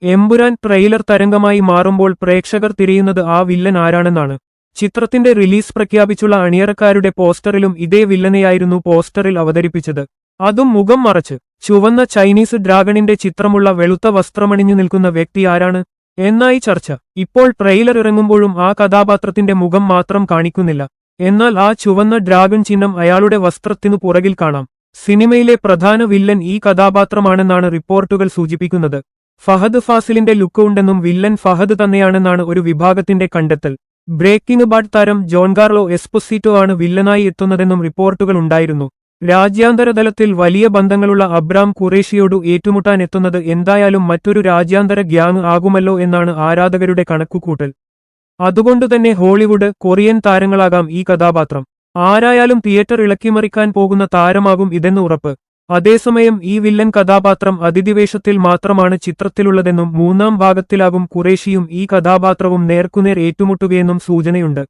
Empuraan trailer തരംഗമായി മാറുമ്പോൾ പ്രേക്ഷകർ തിരയുന്നത് ആ വില്ലൻ ആരാണെന്നാണ്. ചിത്രത്തിന്റെ റിലീസ് പ്രഖ്യാപിച്ചുള്ള അണിയറക്കാരുടെ പോസ്റ്ററിലും ഇതേ വില്ലനെയായിരുന്നു പോസ്റ്ററിൽ അവതരിപ്പിച്ചത്. അതും മുഖം മറച്ച്. ചുവന്ന ചൈനീസ് ഡ്രാഗണിന്റെ ചിത്രമുള്ള വെളുത്ത വസ്ത്രമണിഞ്ഞു നിൽക്കുന്ന വ്യക്തി ആരാണ് എന്നായി ചർച്ച. ഇപ്പോൾ ട്രെയിലർ ഇറങ്ങുമ്പോഴും ആ കഥാപാത്രത്തിന്റെ മുഖം മാത്രം കാണിക്കുന്നില്ല. എന്നാൽ ആ ചുവന്ന ഡ്രാഗൺ ചിഹ്നം അയാളുടെ വസ്ത്രത്തിനു പുറകിൽ കാണാം. സിനിമയിലെ പ്രധാന വില്ലൻ ഈ കഥാപാത്രമാണെന്നാണ് റിപ്പോർട്ടുകൾ സൂചിപ്പിക്കുന്നത്. ഫഹദ് ഫാസിലിന്റെ ലുക്ക് ഉണ്ടെന്നും വില്ലൻ ഫഹദ് തന്നെയാണെന്നാണ് ഒരു വിഭാഗത്തിന്റെ കണ്ടെത്തൽ. ബ്രേക്കിംഗ് ബാഡ് താരം ജോൺകാർലോ എസ്പോസിറ്റോ ആണ് വില്ലനായി എത്തുന്നതെന്നും റിപ്പോർട്ടുകൾ ഉണ്ടായിരുന്നു. രാജ്യാന്തര തലത്തിൽ വലിയ ബന്ധങ്ങളുള്ള അബ്രാം ഖുറേഷിയോടു ഏറ്റുമുട്ടാൻ എത്തുന്നത് എന്തായാലും മറ്റൊരു രാജ്യാന്തര ഗ്യാങ് ആകുമല്ലോ എന്നാണ് ആരാധകരുടെ കണക്കുകൂട്ടൽ. അതുകൊണ്ടുതന്നെ ഹോളിവുഡ്, കൊറിയൻ താരങ്ങളാകാം ഈ കഥാപാത്രം. ആരായാലും തിയേറ്റർ ഇളക്കിമറിക്കാൻ പോകുന്ന താരമാകും ഇതെന്ന് ഉറപ്പ്. അതേസമയം ഈ വില്ലൻ കഥാപാത്രം അതിഥിവേഷത്തിൽ മാത്രമാണ് ചിത്രത്തിലുള്ളതെന്നും മൂന്നാം ഭാഗത്തിലാകും ഖുറേഷിയും ഈ കഥാപാത്രവും നേർക്കുനേർ ഏറ്റുമുട്ടുകയെന്നും സൂചനയുണ്ട്.